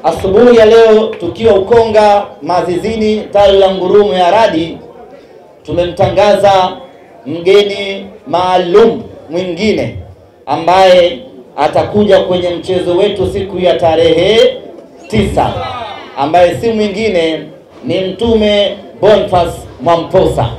Asubuhi ya leo tukiwa Ukonga Mazizini tawi la Ngurumo ya Radi, tumemtangaza mgeni maalum mwingine ambaye atakuja kwenye mchezo wetu siku ya tarehe 9, ambaye si mwingine ni Mtume Boniface Mwamposa.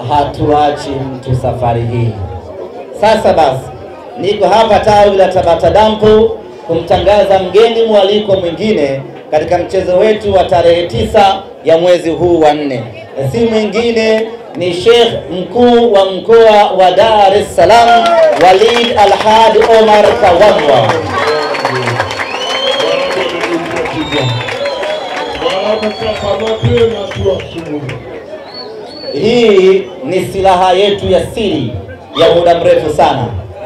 Hatuachi mtu safari hii. Sasa basi, niko hapa tawi la Tabata Dampo kumtangaza mgeni mwaliko mwingine katika mchezo wetu wa tarehe 9 ya mwezi huu wa 4. Si mwingine ni Sheikh mkuu wa mkoa wa Dar es Salaam, Walid Alhad Omar Kawambwa. Hii ni silaha yetu ya siri ya muda mrefu sana.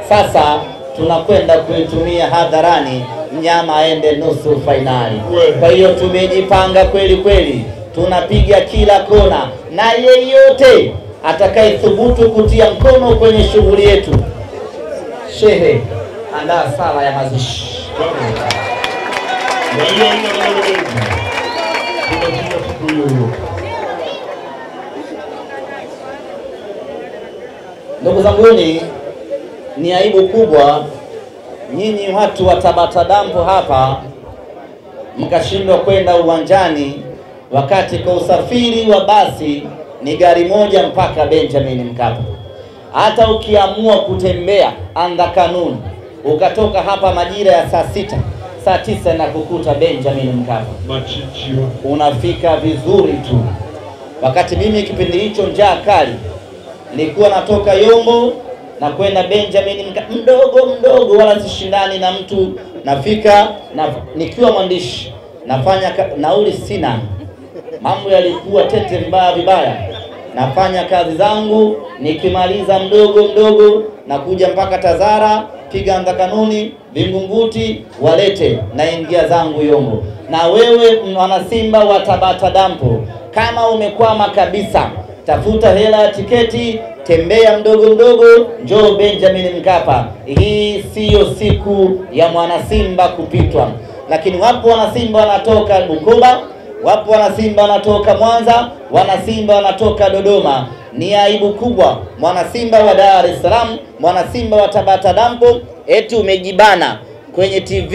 Sasa tunakwenda kuitumia hadharani, mnyama aende nusu fainali. Kwa hiyo tumejipanga kweli kweli, tunapiga kila kona, na yeyote atakayethubutu kutia mkono kwenye shughuli yetu, shehe, andaa sala ya mazishi. Ndugu zanguni, ni aibu kubwa nyinyi watu wa Tabata Dampo hapa mkashindwa kwenda uwanjani, wakati kwa usafiri wa basi ni gari moja mpaka Benjamin Mkapa. Hata ukiamua kutembea anda kanuni, ukatoka hapa majira ya saa 6, saa 9 na kukuta Benjamin Mkapa, unafika vizuri tu. Wakati mimi kipindi hicho njaa kali, nilikuwa natoka Yombo na kwenda Benjamin Mkapa, mdogo wala sishindani na mtu. Nafika na nikiwa mwandishi, nafanya nauli sina, mambo yalikuwa tete vibaya. Nafanya kazi zangu, nikimaliza mdogo na kuja mpaka Tazara, piga anda kanuni, Vingunguti, walete, na ingia zangu Yombo. Na wewe mwana Simba wa Tabata Dampo, kama umekwama kabisa, tafuta hela ya tiketi, tembea mdogo, njoo Benjamin Mkapa. Hii siyo siku ya mwana Simba kupitwa. Lakini wapo wana Simba wanatoka Bukoba, wapo wana Simba wanatoka Mwanza, wana Simba wanatoka Dodoma. Ni aibu kubwa mwana Simba wa Dar es Salaam, mwana Simba wa Tabata Dampo, eti umejibana kwenye TV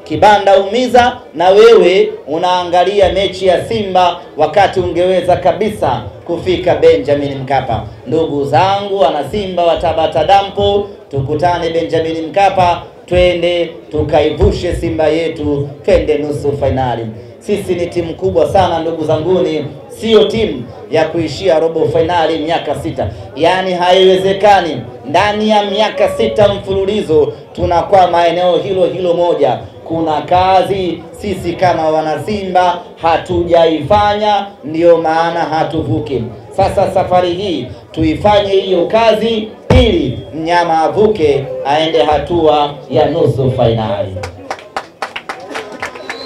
kibanda umiza, na wewe unaangalia mechi ya Simba wakati ungeweza kabisa kufika Benjamin Mkapa. Ndugu zangu wana Simba wa Tabata Dampo, tukutane Benjamin Mkapa, twende tukaivushe Simba yetu, twende nusu finali. Sisi ni timu kubwa sana ndugu zanguni, sio timu ya kuishia robo finali miaka 6. Yaani haiwezekani ndani ya miaka 6 mfululizo tunakwama eneo hilo moja. Kuna kazi sisi kama wana Simba hatujaifanya, ndio maana hatuvuki. Sasa safari hii tuifanye hiyo kazi ili mnyama avuke, aende hatua ya nusu finali.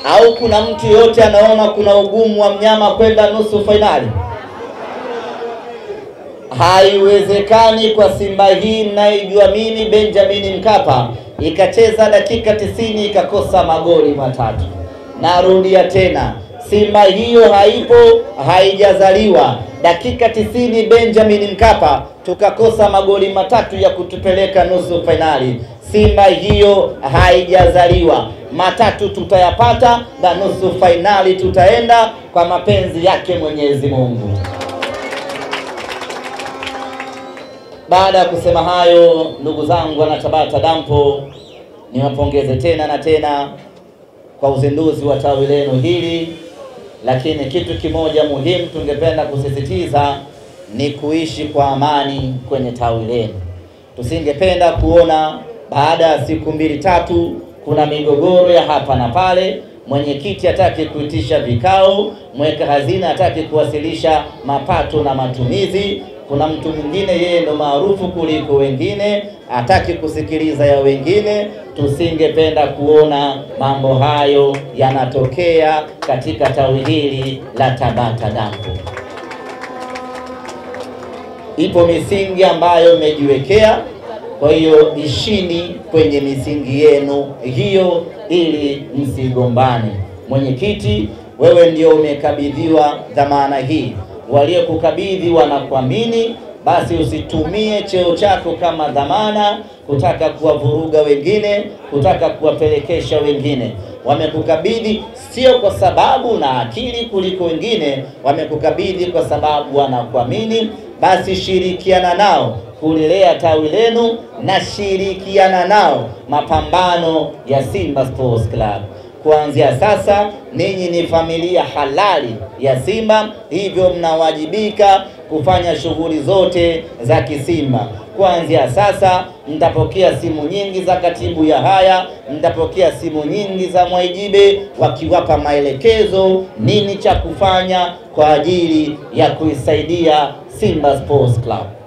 Au kuna mtu yote anaona kuna ugumu wa mnyama kwenda nusu finali? Haiwezekani kwa Simba hii ninaijua mimi. Benjamin Mkapa ikacheza dakika 90 ikakosa magoli 3. Narudia tena, Simba hiyo haipo, haijazaliwa. Dakika 90 Benjamin Mkapa tukakosa magoli 3 ya kutupeleka nusu finali. Simba hiyo haijazaliwa. 3 tutayapata na nusu finali tutaenda kwa mapenzi yake Mwenyezi Mungu. Baada ya kusema hayo, ndugu zangu wana Tabata Dampo, niwapongeze tena na tena kwa uzinduzi wa tawi lenu hili. lakini kitu kimoja muhimu tungependa kusisitiza ni kuishi kwa amani kwenye tawi lenu. Tusingependa kuona baada ya siku 2-3 kuna migogoro ya hapa na pale, mwenyekiti hataki kuitisha vikao, mweka hazina hataki kuwasilisha mapato na matumizi, kuna mtu mwingine yeye ndo maarufu kuliko wengine, hataki kusikiliza ya wengine. Tusingependa kuona mambo hayo yanatokea katika tawi hili la Tabata Dampo. Ipo misingi ambayo mmejiwekea, kwa hiyo ishini kwenye misingi yenu hiyo ili msigombane. Mwenyekiti, wewe ndio umekabidhiwa dhamana hii, waliokukabidhi wanakuamini, basi usitumie cheo chako kama dhamana kutaka kuwavuruga wengine, kutaka kuwapelekesha wengine. Wamekukabidhi sio kwa sababu na akili kuliko wengine, wamekukabidhi kwa sababu wanakuamini. Basi shirikiana nao kulilea tawi lenu na shirikiana nao mapambano ya Simba Sports Club. Kuanzia sasa ninyi ni familia halali ya Simba, hivyo mnawajibika kufanya shughuli zote za kisimba. Kuanzia sasa mtapokea simu nyingi za katibu ya haya, mtapokea simu nyingi za Mwaijibe wakiwapa maelekezo nini cha kufanya kwa ajili ya kuisaidia Simba Sports Club.